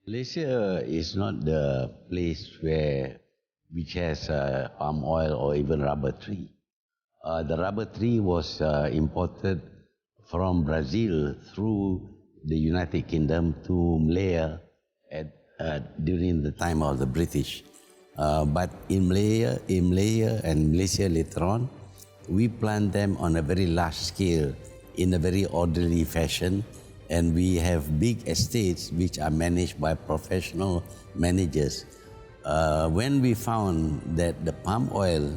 Malaysia is not the place which has palm oil or even rubber tree. The rubber tree was imported from Brazil through the United Kingdom to Malaya during the time of the British. But in Malaya and Malaysia later on, we plant them on a very large scale in a very orderly fashion, and we have big estates which are managed by professional managers. When we found that the palm oil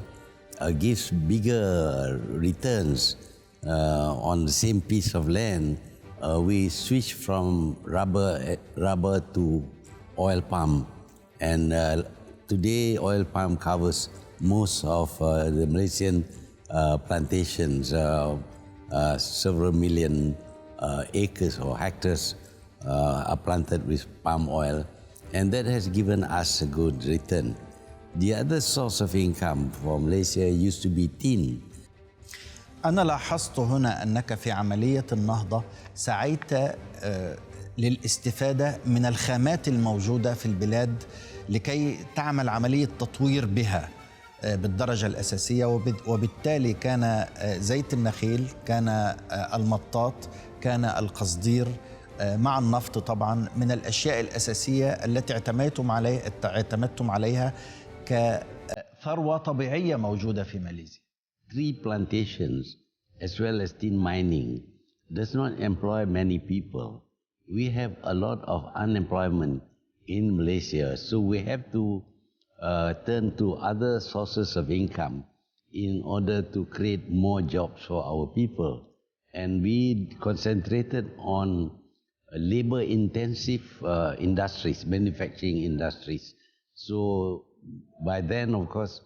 gives bigger returns on the same piece of land, we switched from rubber to oil palm, and today oil palm covers most of the Malaysian plantations. Several million acres or hectares are planted with palm oil, and that has given us a good return. The other source of income for Malaysia used to be tin. أنا لاحظت هنا أنك في عملية النهضة سعيت للاستفادة من الخامات الموجودة في البلاد لكي تعمل عملية تطوير بها بالدرجة الأساسية، وبالتالي كان زيت النخيل، كان المطاط، كان القصدير مع النفط طبعا من الأشياء الأساسية التي اعتمدتم عليها كثروة طبيعية موجودة في ماليزيا. Tree plantations as well as tin mining does not employ many people. We have a lot of unemployment in Malaysia, so we have to turn to other sources of income in order to create more jobs for our people. And we concentrated on labor-intensive industries, manufacturing industries. So by then, of course,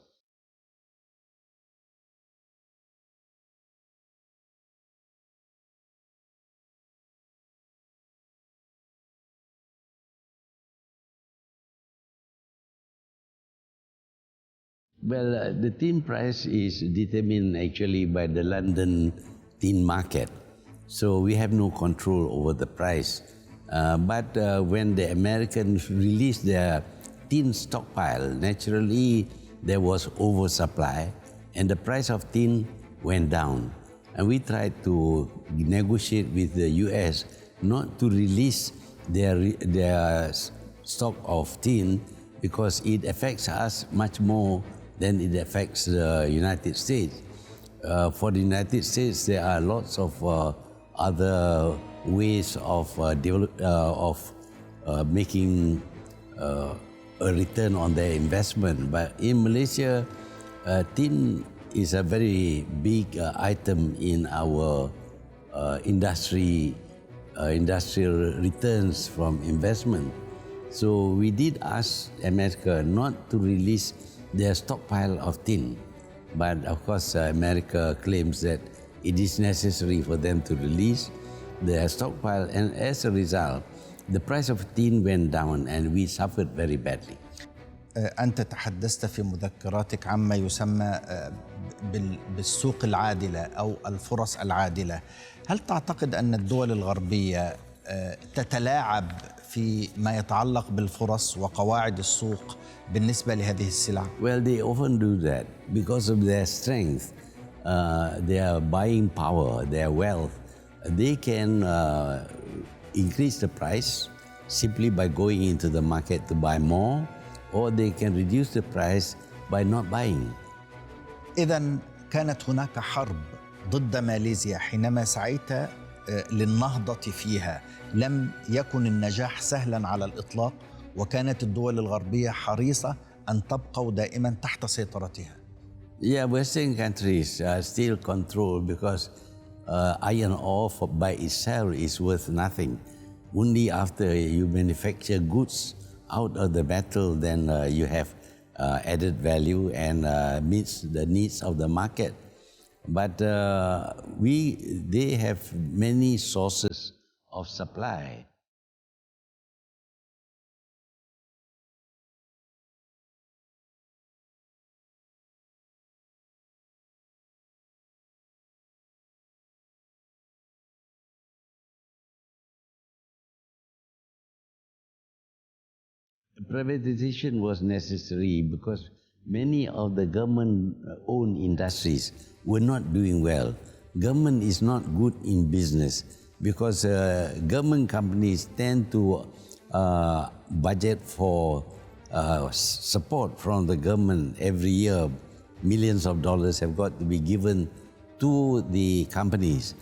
the tin price is determined actually by the London tin market. So we have no control over the price. But when the Americans released their tin stockpile, naturally there was oversupply and the price of tin went down. And we tried to negotiate with the US not to release their stock of tin because it affects us much more than it affects the United States. For the United States, there are lots of other ways of making a return on their investment. But in Malaysia, tin is a very big item in our industrial returns from investment. So we did ask America not to release their stockpile of tin. But of course, America claims that it is necessary for them to release their stockpile, and as a result, the price of tin went down and we suffered very badly. أنت تحدثت في مذكراتك عما يسمى بالسوق العادلة أو الفرص العادلة. هل تعتقد أن الدول الغربية تتلاعب في ما يتعلق بالفرص وقواعد السوق بالنسبة لهذه السلع؟ Well, they often do that because of their strength, their buying power, their wealth. They can increase the price simply by going into the market to buy more, or they can reduce the price by not buying. إذن كانت هناك حرب ضد ماليزيا حينما سعيت للنهضة فيها. لم يكن النجاح سهلا على الإطلاق، وكانت الدول الغربية حريصة أن تبقوا دائما تحت سيطرتها. Yeah, Western countries still control because iron ore by itself is worth nothing. Only after you manufacture goods out of the metal, then you have added value and meets the needs of the market. But they have many sources of supply. Privatization was necessary because many of the government-owned industries were not doing well. Government is not good in business because government companies tend to budget for support from the government every year. Millions of dollars have got to be given to the companies.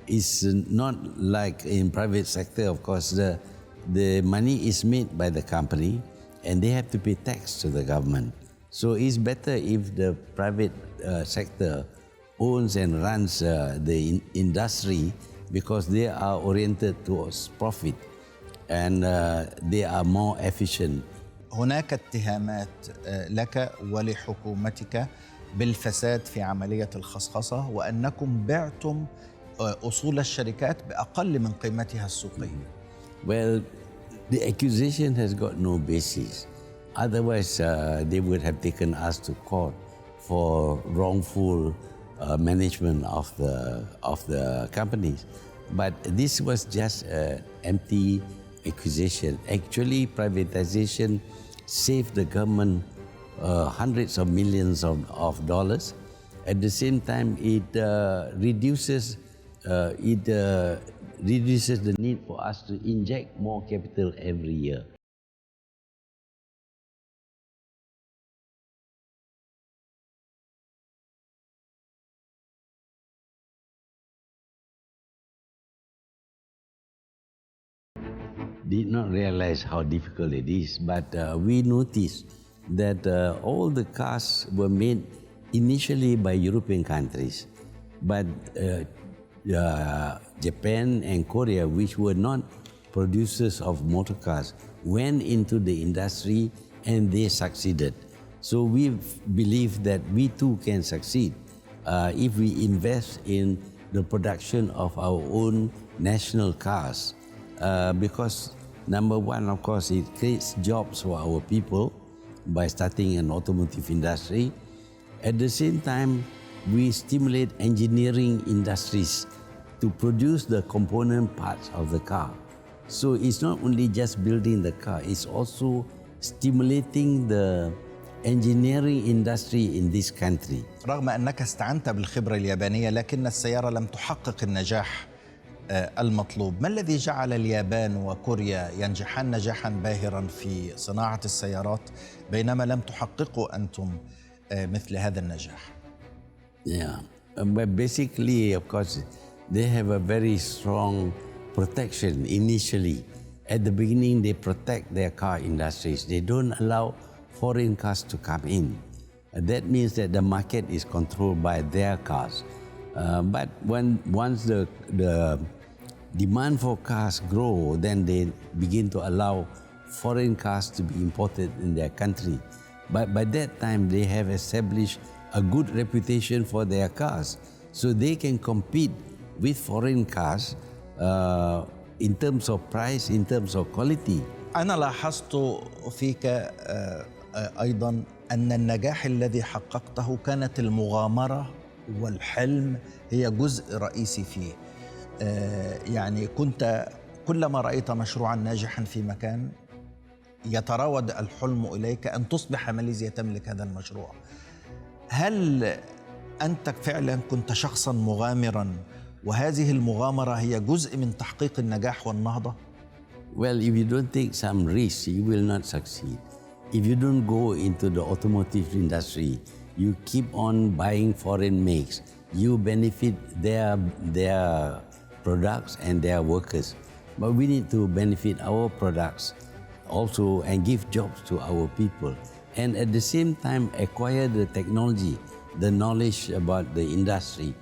It's not like in private sector, of course, the money is made by the company and they have to pay tax to the government. So it's better if the private sector owns and runs the industry because they are oriented towards profit and they are more efficient. هناك اتهامات لك ولحكومتك بالفساد في عملية الخصخصة وأنكم بعتم أصول الشركات بأقل من قيمتها السوقية. Well, the accusation has got no basis. Otherwise, they would have taken us to court for wrongful management of the companies. But this was just an empty accusation. Actually, privatization saved the government hundreds of millions of dollars. At the same time, it reduces the need for us to inject more capital every year. Did not realize how difficult it is, but we noticed that all the cars were made initially by European countries, but Japan and Korea, which were not producers of motor cars, went into the industry and they succeeded. So we believe that we too can succeed if we invest in the production of our own national cars. Because number one, of course, it creates jobs for our people by starting an automotive industry. At the same time, we stimulate engineering industries to produce the component parts of the car. So it's not only just building the car, it's also stimulating the engineering industry in this country. رغم أنك استعنت بالخبرة اليابانية لكن السيارة لم تحقق النجاح المطلوب. ما الذي جعل اليابان وكوريا ينجحان نجاحا باهرا في صناعة السيارات بينما لم تحققوا أنتم مثل هذا النجاح؟ Yeah, but basically, of course, they have a very strong protection initially. At the beginning, they protect their car industries. They don't allow foreign cars to come in. That means that the market is controlled by their cars. But once the demand for cars grow, then they begin to allow foreign cars to be imported in their country. But by that time, they have established a good reputation for their cars, so they can compete with foreign cars in terms of price, in terms of quality. أنا لاحظت فيك أيضا أن النجاح الذي حققته كانت المغامرة والحلم هي جزء رئيسي فيه. يعني كنت كلما رأيت مشروعا ناجحا في مكان يتراود الحلم إليك أن تصبح ماليزيا تملك هذا المشروع. هل أنت فعلا كنت شخصا مغامرا وهذه المغامرة هي جزء من تحقيق النجاح والنهضة؟ Well, if you don't take some risks, you will not succeed. If you don't go into the automotive industry, you keep on buying foreign makes, you benefit their products and their workers. But we need to benefit our products also and give jobs to our people. And at the same time, acquire the technology, the knowledge about the industry